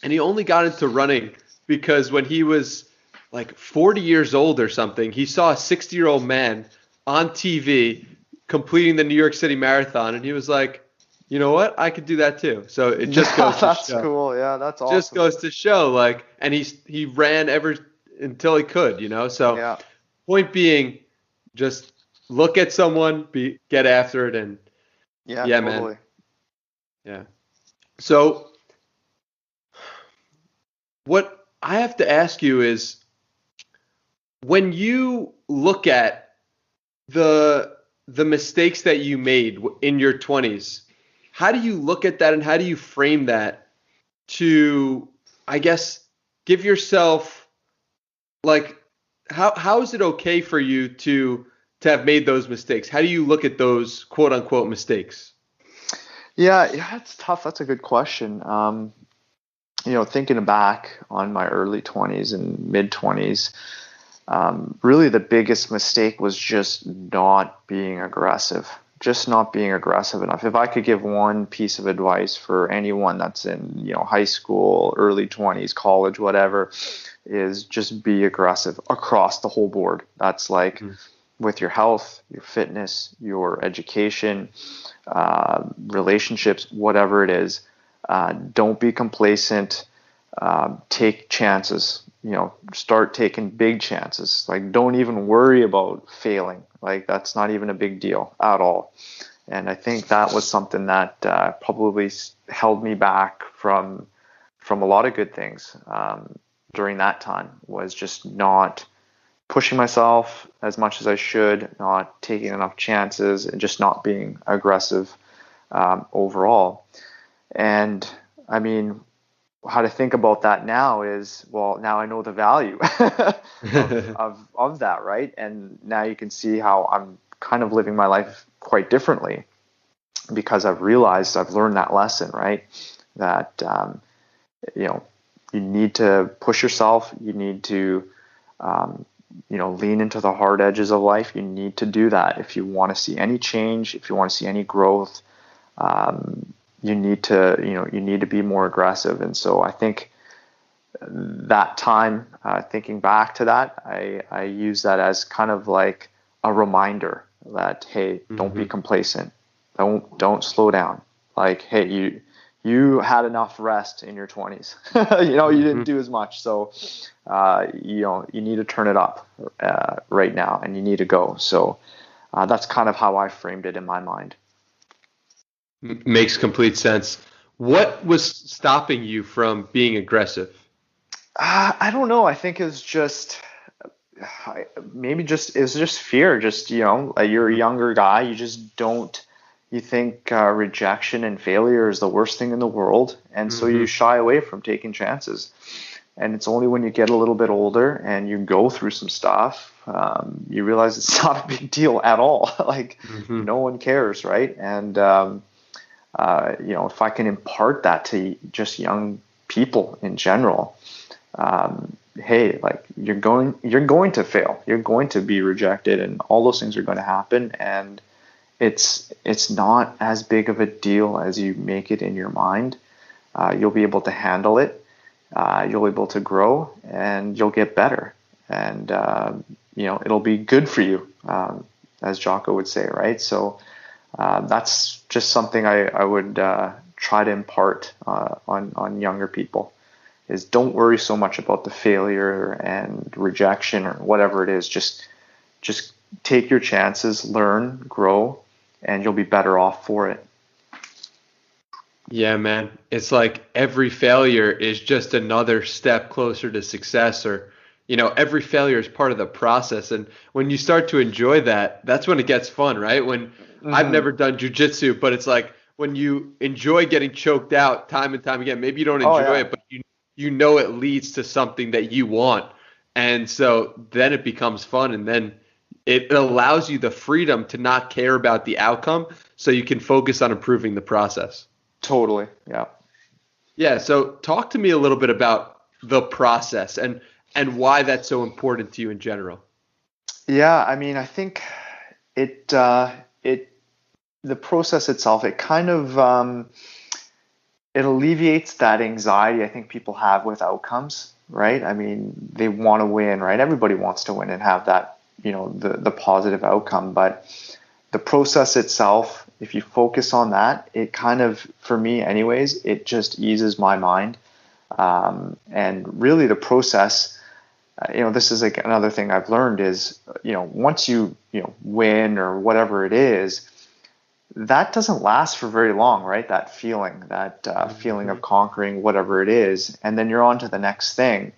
Speaker 1: and he only got into running because when he was like 40 years old or something, he saw a 60-year-old man on TV completing the New York City Marathon, and he was like, you know what? I could do that too. So it just goes to show.
Speaker 3: That's cool. Yeah, that's awesome.
Speaker 1: Just goes to show, like, and he ran until he could, So point being, just look at someone, get after it, and totally. Man. Yeah. So what I have to ask you is, when you look at the mistakes that you made in your 20s, how do you look at that and how do you frame that to, I guess, give yourself, like, how is it okay for you to have made those mistakes? How do you look at those quote unquote mistakes?
Speaker 3: Yeah, it's tough. That's a good question. Thinking back on my early 20s and mid 20s, really the biggest mistake was just not being aggressive. Just not being aggressive enough. If I could give one piece of advice for anyone that's in, high school, early 20s, college, whatever, is just be aggressive across the whole board. That's like with your health, your fitness, your education, relationships, whatever it is. Don't be complacent. take chances, start taking big chances. Like, don't even worry about failing. Like, that's not even a big deal at all. And I think that was something that probably held me back from a lot of good things during that time, was just not pushing myself as much as I should, not taking enough chances, and just not being aggressive overall. And I mean, how to think about that now is, well, now I know the value of that, right? And now you can see how I'm kind of living my life quite differently, because I've learned that lesson, right? That you need to push yourself. You need to lean into the hard edges of life. You need to do that if you want to see any change, if you want to see any growth. You need to be more aggressive. And so I think that time, thinking back to that, I use that as kind of like a reminder that, hey, don't be complacent. Don't slow down. Like, hey, you had enough rest in your 20s. You didn't do as much. So, you need to turn it up right now, and you need to go. So that's kind of how I framed it in my mind.
Speaker 1: Makes complete sense. What was stopping you from being aggressive?
Speaker 3: I don't know. I think it's just fear. Just, like, you're a younger guy. You just don't. You think rejection and failure is the worst thing in the world, and so you shy away from taking chances. And it's only when you get a little bit older and you go through some stuff, you realize it's not a big deal at all. Like, no one cares, right? And if I can impart that to just young people in general, hey, like, you're going to fail, you're going to be rejected, and all those things are going to happen, and it's not as big of a deal as you make it in your mind. You'll be able to handle it. You'll be able to grow, and you'll get better, and it'll be good for you, as Jocko would say, right? So that's just something I would try to impart on younger people, is don't worry so much about the failure and rejection or whatever it is. Just take your chances, learn, grow, and you'll be better off for it.
Speaker 1: Yeah, man. It's like every failure is just another step closer to success, or, every failure is part of the process. And when you start to enjoy that, that's when it gets fun, right? When I've never done jujitsu, but it's like when you enjoy getting choked out time and time again, maybe you don't enjoy it, but it leads to something that you want. And so then it becomes fun, and then it allows you the freedom to not care about the outcome, so you can focus on improving the process.
Speaker 3: Totally. Yeah.
Speaker 1: Yeah. So talk to me a little bit about the process and why that's so important to you in general.
Speaker 3: Yeah. I mean, I think the process itself, it kind of, it alleviates that anxiety I think people have with outcomes, right? I mean, they want to win, right? Everybody wants to win and have that, the positive outcome, but the process itself, if you focus on that, it kind of, for me anyways, it just eases my mind. And really the process, this is like another thing I've learned is, once you win or whatever it is, that doesn't last for very long, right? That feeling of conquering whatever it is, and then you're on to the next thing.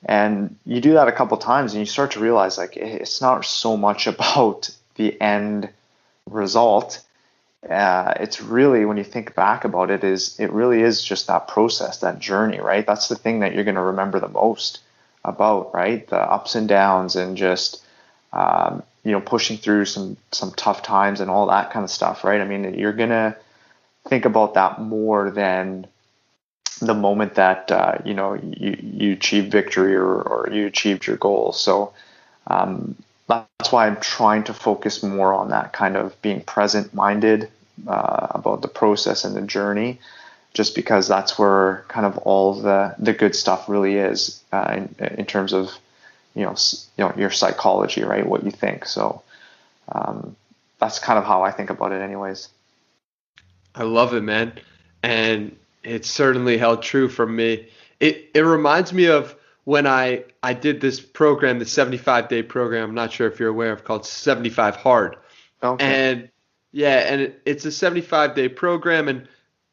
Speaker 3: And you do that a couple times, and you start to realize, like, it's not so much about the end result. It's really, when you think back about it, it really is just that process, that journey, right? That's the thing that you're going to remember the most about, right? The ups and downs, and just pushing through some tough times and all that kind of stuff, right? I mean, you're going to think about that more than the moment that you achieved victory or you achieved your goal. So that's why I'm trying to focus more on that kind of being present-minded about the process and the journey, just because that's where kind of all the good stuff really is in terms of your psychology, right? What you think. So that's kind of how I think about it, anyways.
Speaker 1: I love it, man, and it's certainly held true for me It reminds me of when I did this program, the 75-day program. I'm not sure if you're aware of, called 75 Hard.
Speaker 3: Okay.
Speaker 1: And yeah, and it's a 75-day program, and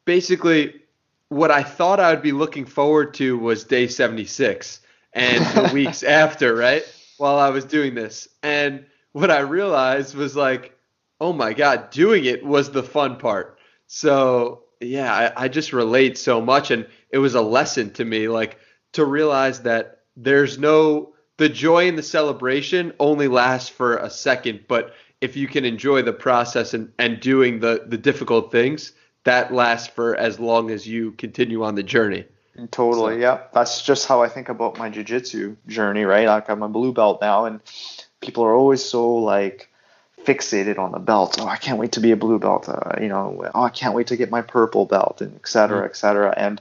Speaker 1: basically what I thought I would be looking forward to was day 76 and the weeks after, right? While I was doing this. And what I realized was like, oh my God, doing it was the fun part. So yeah, I just relate so much. And it was a lesson to me, like to realize that the joy and the celebration only lasts for a second, but if you can enjoy the process and doing the difficult things, that lasts for as long as you continue on the journey.
Speaker 3: Totally,
Speaker 1: So,
Speaker 3: yeah. That's just how I think about my jiu-jitsu journey, right? Like I'm a blue belt now, and people are always so like fixated on the belt. Oh, I can't wait to be a blue belt. Oh, I can't wait to get my purple belt, and et cetera,
Speaker 1: mm,
Speaker 3: et cetera. And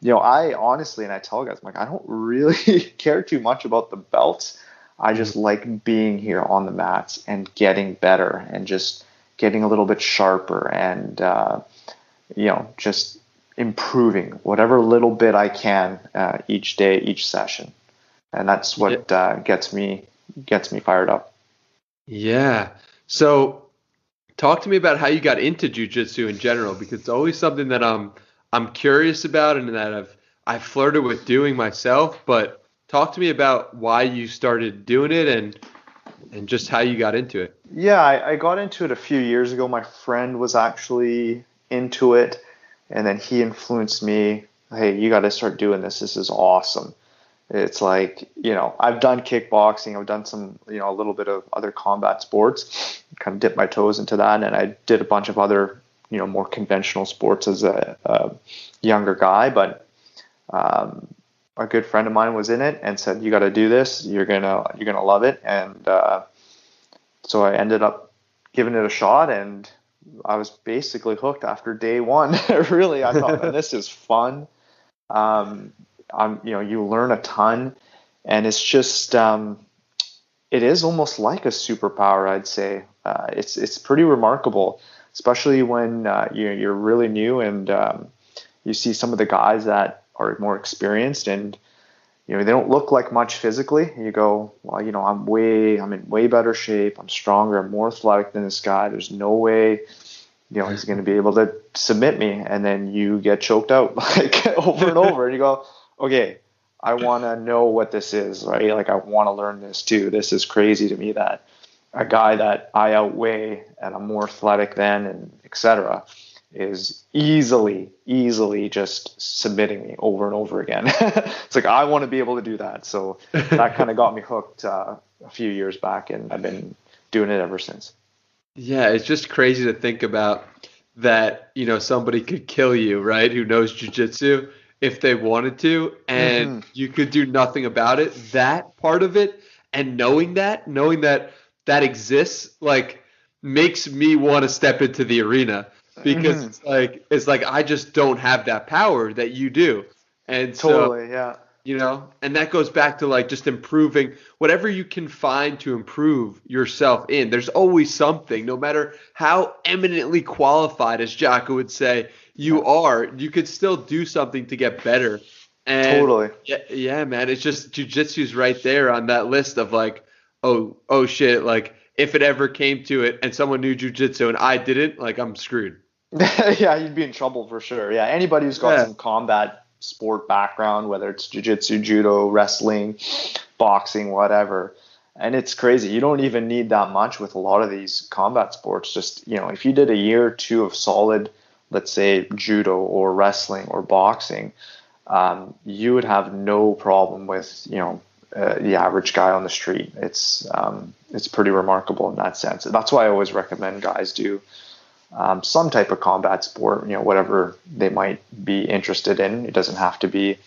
Speaker 3: I honestly, and I tell guys, I'm like, I don't really care too much about the belts. I
Speaker 1: mm,
Speaker 3: just like being here on the mats and getting better and just getting a little bit sharper and just improving whatever little bit I can each day, each session, and that's
Speaker 1: yeah.
Speaker 3: what gets me fired up.
Speaker 1: Yeah. So talk to me about how you got into jujitsu in general, because it's always something that I'm curious about and that I've flirted with doing myself. But talk to me about why you started doing it and just how you got into it.
Speaker 3: Yeah, I got into it a few years ago. My friend was actually into it, and then he influenced me. Hey, you got to start doing this. This is awesome. It's like, I've done kickboxing, I've done some, a little bit of other combat sports, kind of dipped my toes into that. And I did a bunch of other, more conventional sports as a younger guy. But a good friend of mine was in it and said, you got to do this. You're gonna love it. And so I ended up giving it a shot, and I was basically hooked after day one. Really, I thought, man, this is fun. You learn a ton, and it's just it is almost like a superpower, I'd say. It's pretty remarkable, especially when you're really new and you see some of the guys that are more experienced, and they don't look like much physically. You go, well, I'm in way better shape. I'm stronger. I'm more athletic than this guy. There's no way he's going to be able to submit me. And then you get choked out like over and over, and you go, okay, I want to know what this is, right? Like I want to learn this too. This is crazy to me that a guy that I outweigh and I'm more athletic than, and etc., is easily just submitting me over and over again. It's like, I want to be able to do that. So that kind of got me hooked a few years back, and I've been doing it ever since.
Speaker 1: Yeah, it's just crazy to think about that, somebody could kill you, right? Who knows jujitsu if they wanted to, and
Speaker 3: Hmm.
Speaker 1: you could do nothing about it. That part of it, and knowing that that exists, like makes me want to step into the arena, because
Speaker 3: Hmm.
Speaker 1: it's like I just don't have that power that you do. And so
Speaker 3: Totally, yeah.
Speaker 1: and that goes back to like just improving whatever you can find to improve yourself in. There's always something, no matter how eminently qualified, as Jocko would say, you are, you could still do something to get better. And
Speaker 3: Totally.
Speaker 1: yeah, man, it's just jujitsu's right there on that list of like, oh shit, like if it ever came to it and someone knew jujitsu and I didn't, like I'm screwed.
Speaker 3: Yeah, you'd be in trouble for sure. Yeah, anybody who's got
Speaker 1: Yeah.
Speaker 3: some combat sport background, whether it's jiu-jitsu, judo, wrestling, boxing, whatever. And it's crazy. You don't even need that much with a lot of these combat sports. Just, if you did a year or two of solid, let's say judo or wrestling or boxing, you would have no problem with, the average guy on the street. It's pretty remarkable in that sense. That's why I always recommend guys do some type of combat sport, whatever they might be interested in. It doesn't have to be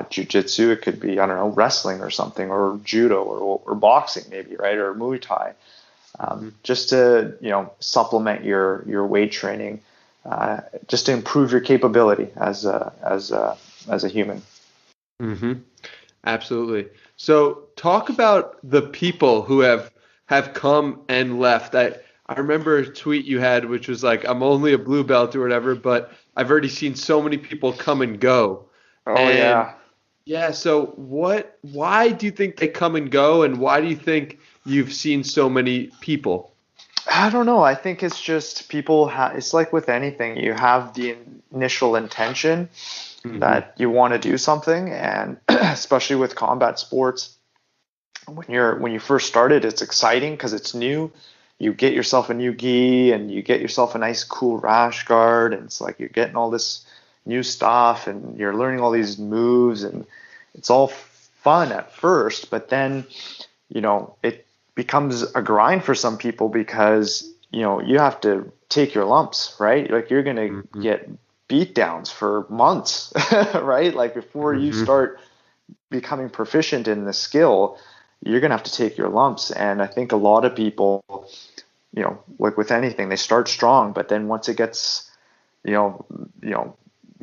Speaker 3: jiu-jitsu. It could be, I don't know, wrestling or something, or judo or boxing maybe, right? Or Muay Thai, just to, supplement your weight training, just to improve your capability as a human.
Speaker 1: Mm-hmm. Absolutely. So talk about the people who have come and left. I remember a tweet you had, which was like, I'm only a blue belt or whatever, but I've already seen so many people come and go.
Speaker 3: Oh
Speaker 1: And
Speaker 3: yeah.
Speaker 1: yeah, so why do you think they come and go, and why do you think you've seen so many people?
Speaker 3: I don't know. I think it's just people it's like with anything. You have the initial intention
Speaker 1: Hmm.
Speaker 3: that you want to do something, and especially with combat sports, when you first started, it's exciting because it's new. You get yourself a new gi and you get yourself a nice cool rash guard, and it's like you're getting all this new stuff and you're learning all these moves, and it's all fun at first, but then it becomes a grind for some people because you have to take your lumps, right? Like you're going to
Speaker 1: Hmm.
Speaker 3: get beat downs for months, right? Like before you
Speaker 1: Hmm.
Speaker 3: start becoming proficient in the skill, you're going to have to take your lumps. And I think a lot of people, like with anything, they start strong, but then once it gets, you know, you know,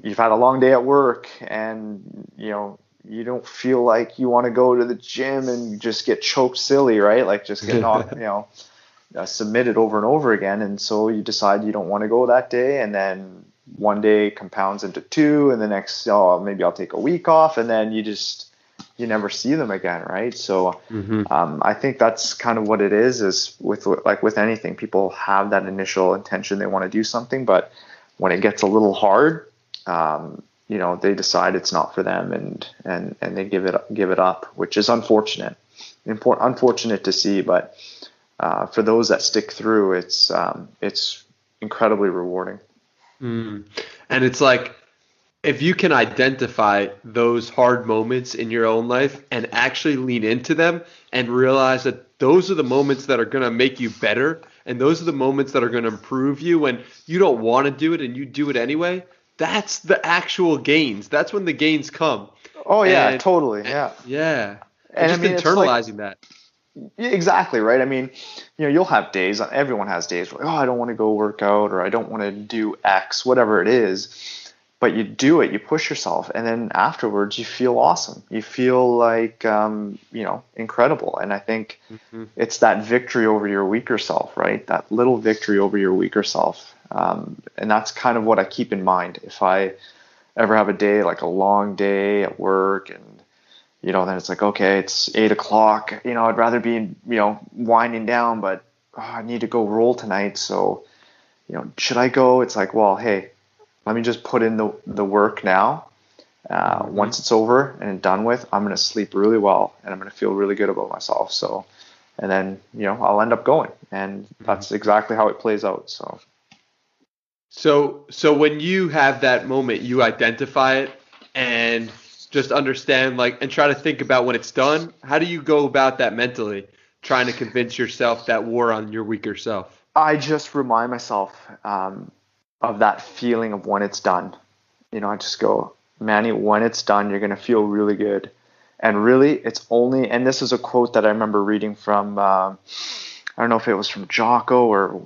Speaker 3: you've had a long day at work and, you don't feel like you want to go to the gym and just get choked silly, right? Like just get knocked, submitted over and over again. And so you decide you don't want to go that day. And then one day compounds into two, and the next, oh, maybe I'll take a week off. And then you never see them again, right? So
Speaker 1: Hmm.
Speaker 3: I think that's kind of what it is with anything. People have that initial intention, they want to do something, but when it gets a little hard, they decide it's not for them, and they give it up, which is unfortunate. Unfortunate to see, but for those that stick through, it's incredibly rewarding.
Speaker 1: Mm. And it's like, if you can identify those hard moments in your own life and actually lean into them and realize that those are the moments that are going to make you better, and those are the moments that are going to improve you when you don't want to do it and you do it anyway, that's the actual gains. That's when the gains come.
Speaker 3: Oh yeah,
Speaker 1: And
Speaker 3: totally, yeah.
Speaker 1: yeah, and
Speaker 3: And I
Speaker 1: just
Speaker 3: mean, it's like,
Speaker 1: internalizing that.
Speaker 3: yeah, exactly, right? I mean, you'll have days, everyone has days where, oh, I don't want to go work out, or I don't want to do X, whatever it is. But you do it, you push yourself, and then afterwards you feel awesome. You feel like, incredible. And I think
Speaker 1: Hmm.
Speaker 3: it's that victory over your weaker self, right? That little victory over your weaker self. And that's kind of what I keep in mind. If I ever have a day, like a long day at work, and then it's like, okay, it's 8 o'clock. I'd rather be, winding down, but I need to go roll tonight. So, should I go? It's like, well, hey, let me just put in the work now.
Speaker 1: Hmm.
Speaker 3: Once it's over and done with, I'm going to sleep really well and I'm going to feel really good about myself. So, and then, I'll end up going. And that's exactly how it plays out. So,
Speaker 1: So when you have that moment, you identify it and just understand, like, and try to think about when it's done. How do you go about that mentally, trying to convince yourself that war on your weaker self?
Speaker 3: I just remind myself of that feeling of when it's done. I just go, Manny, when it's done, you're going to feel really good. And really, it's only, and this is a quote that I remember reading from, I don't know if it was from Jocko or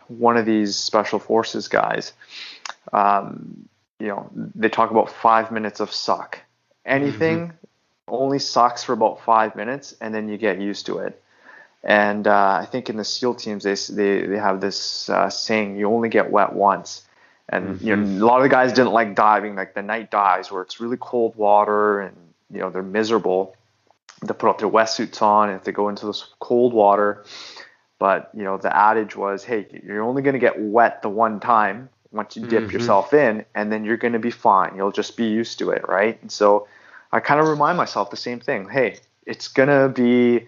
Speaker 3: one of these special forces guys. They talk about 5 minutes of suck.
Speaker 1: Hmm.
Speaker 3: Anything only sucks for about 5 minutes, and then you get used to it. And I think in the SEAL teams, they have this saying, you only get wet once. And
Speaker 1: Hmm.
Speaker 3: a lot of the guys didn't like diving, like the night dives where it's really cold water and they're miserable. They put up their wetsuits on and if they go into this cold water. But the adage was, hey, you're only going to get wet the one time once you dip
Speaker 1: Hmm.
Speaker 3: yourself in, and then you're going to be fine. You'll just be used to it, right? And so I kind of remind myself the same thing. Hey, it's going to be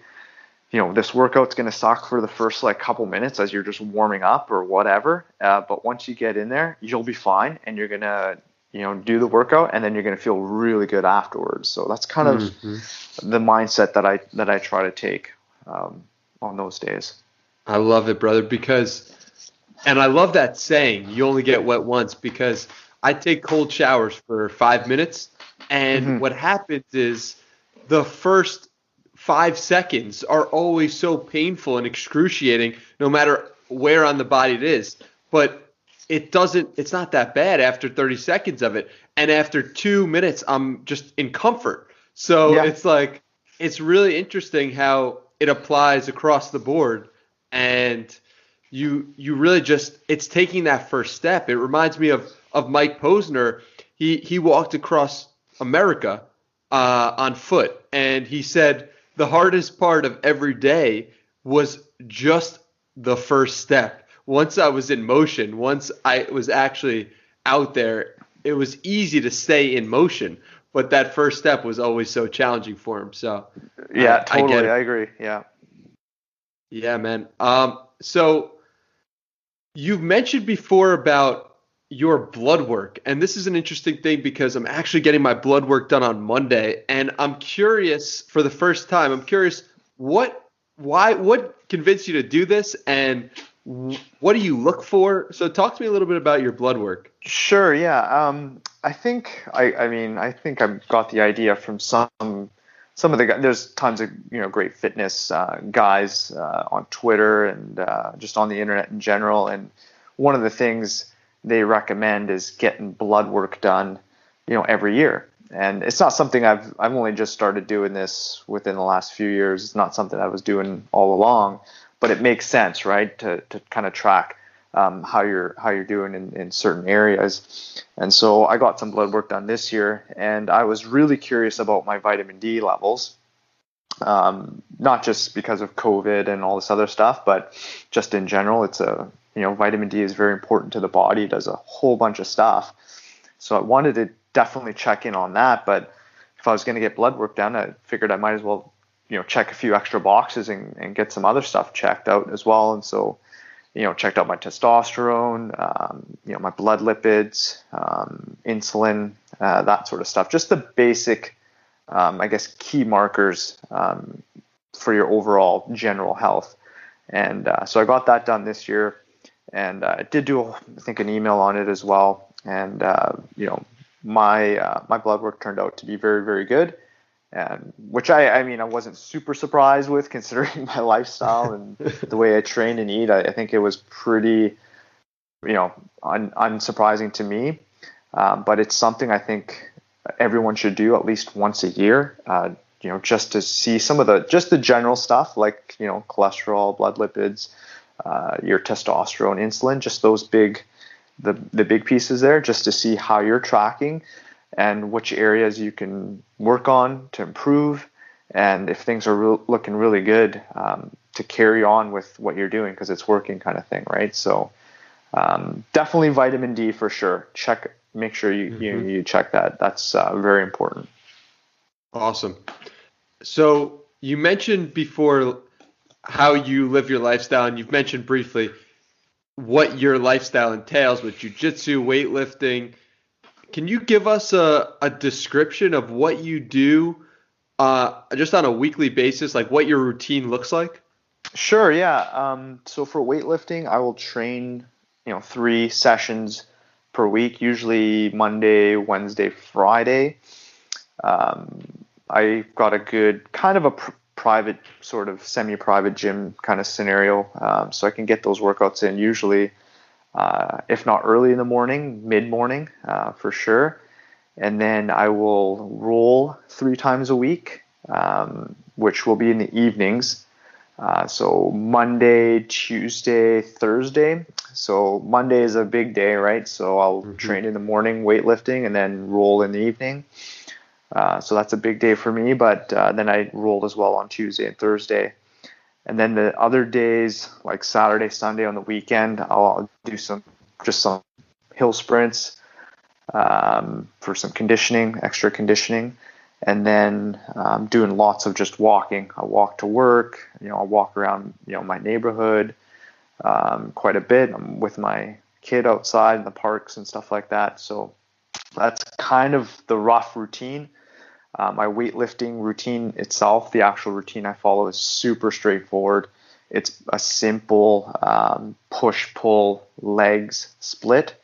Speaker 3: this workout's going to suck for the first like couple minutes as you're just warming up or whatever. But once you get in there, you'll be fine and you're going to, do the workout and then you're going to feel really good afterwards. So that's kind of
Speaker 1: Hmm.
Speaker 3: the mindset that I try to take on those days.
Speaker 1: I love it, brother, because, and I love that saying, you only get wet once, because I take cold showers for 5 minutes. And
Speaker 3: Hmm.
Speaker 1: what happens is the first 5 seconds are always so painful and excruciating, no matter where on the body it is. But it's not that bad after 30 seconds of it. And after 2 minutes, I'm just in comfort. So
Speaker 3: Yeah.
Speaker 1: it's like, it's really interesting how it applies across the board. And you really just, it's taking that first step. It reminds me of Mike Posner. He walked across America on foot. And he said the hardest part of every day was just the first step. Once I was in motion, once I was actually out there, it was easy to stay in motion. But that first step was always so challenging for him. So
Speaker 3: Yeah,
Speaker 1: I get
Speaker 3: totally.
Speaker 1: it.
Speaker 3: I agree. Yeah.
Speaker 1: Yeah, man. So you've mentioned before about your blood work, and this is an interesting thing because I'm actually getting my blood work done on Monday, and I'm curious for the first time. I'm curious what convinced you to do this, and what do you look for? So talk to me a little bit about your blood work.
Speaker 3: Sure. Yeah. I think I think I got the idea from some of the guys. There's tons of great fitness guys on Twitter and just on the internet in general. And one of the things they recommend is getting blood work done, every year. And it's not something I've only just started doing this within the last few years. It's not something I was doing all along, but it makes sense, right? To kind of track how you're doing in certain areas. And so I got some blood work done this year, and I was really curious about my vitamin D levels. Not just because of COVID and all this other stuff, but just in general. It's vitamin D is very important to the body. It does a whole bunch of stuff. So I wanted to definitely check in on that. But if I was going to get blood work done, I figured I might as well, check a few extra boxes and get some other stuff checked out as well. And so, checked out my testosterone, my blood lipids, insulin, that sort of stuff. Just the basic, I guess, key markers for your overall general health. And so I got that done this year, and I did do, I think, an email on it as well. And my blood work turned out to be very, very good, and which I wasn't super surprised with, considering my lifestyle and the way I train and eat. I think it was pretty, unsurprising to me. But it's something I think everyone should do at least once a year. Just to see some of the general stuff like, cholesterol, blood lipids, your testosterone, insulin, just those the big pieces there, just to see how you're tracking and which areas you can work on to improve. And if things are looking really good, to carry on with what you're doing because it's working, kind of thing. Right. So, definitely vitamin D for sure. Make sure you check that. That's very important.
Speaker 1: Awesome. So you mentioned before how you live your lifestyle, and you've mentioned briefly what your lifestyle entails with jiu-jitsu, weightlifting. Can you give us a description of what you do just on a weekly basis, like what your routine looks like?
Speaker 3: Sure, yeah. So for weightlifting, I will train, 3 sessions per week, usually Monday, Wednesday, Friday. I've got a good kind of a private, sort of semi-private gym kind of scenario, so I can get those workouts in usually, if not early in the morning, mid-morning, for sure. And then I will roll 3 times a week, which will be in the evenings. So Monday, Tuesday, Thursday. So Monday is a big day, right? So I'll train in the morning, weightlifting, and then roll in the evening. So that's a big day for me, but then I rolled as well on Tuesday and Thursday. And then the other days, like Saturday, Sunday on the weekend, I'll do some hill sprints for some conditioning, extra conditioning. And then I'm doing lots of just walking. I walk to work, I'll walk around, my neighborhood quite a bit. I'm with my kid outside in the parks and stuff like that. So that's kind of the rough routine. My weightlifting routine itself, the actual routine I follow, is super straightforward. It's a simple push-pull legs split.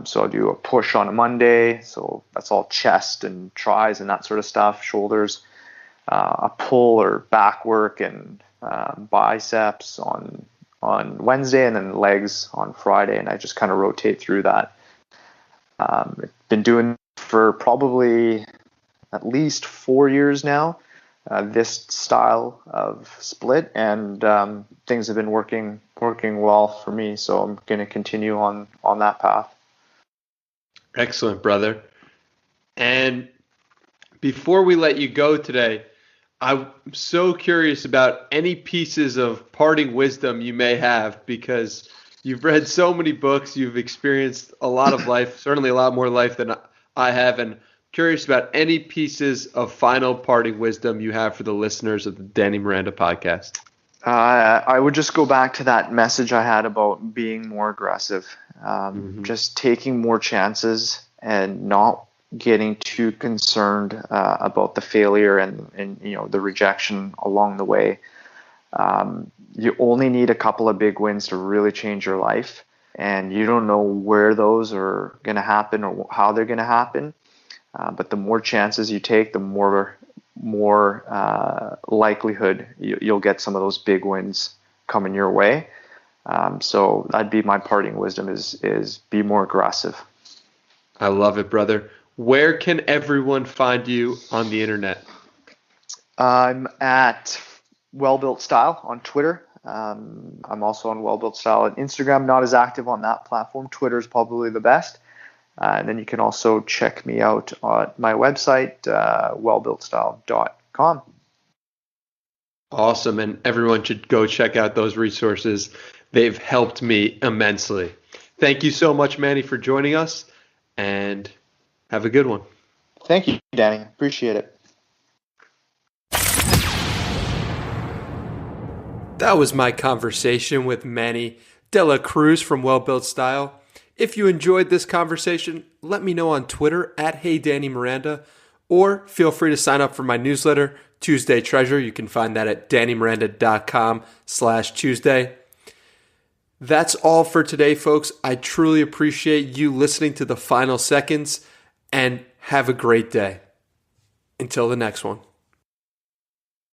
Speaker 3: So I'll do a push on a Monday, so that's all chest and tris and that sort of stuff, shoulders. A pull or back work and biceps on Wednesday, and then legs on Friday, and I just kind of rotate through that. I've been doing for probably at least 4 years now, this style of split, and things have been working well for me, so I'm going to continue on that path.
Speaker 1: Excellent, brother. And before we let you go today, I'm so curious about any pieces of parting wisdom you may have, because you've read so many books, you've experienced a lot of life, certainly a lot more life than I have, and curious about any pieces of final parting wisdom you have for the listeners of the Danny Miranda podcast.
Speaker 3: I would just go back to that message I had about being more aggressive, just taking more chances and not getting too concerned about the failure and the rejection along the way. You only need a couple of big wins to really change your life, and you don't know where those are going to happen or how they're going to happen. But the more chances you take, the more likelihood you'll get some of those big wins coming your way. So that'd be my parting wisdom: is be more aggressive.
Speaker 1: I love it, brother. Where can everyone find you on the internet?
Speaker 3: I'm at Wellbuilt Style on Twitter. I'm also on Wellbuilt Style on Instagram. Not as active on that platform. Twitter is probably the best. And then you can also check me out on my website, wellbuiltstyle.com.
Speaker 1: Awesome. And everyone should go check out those resources. They've helped me immensely. Thank you so much, Manny, for joining us, and have a good one.
Speaker 3: Thank you, Danny. Appreciate it.
Speaker 1: That was my conversation with Manny Cruz from Wellbuilt Style. If you enjoyed this conversation, let me know on Twitter at HeyDannyMiranda, or feel free to sign up for my newsletter, Tuesday Treasure. You can find that at DannyMiranda.com/Tuesday. That's all for today, folks. I truly appreciate you listening to the final seconds, and have a great day. Until the next one.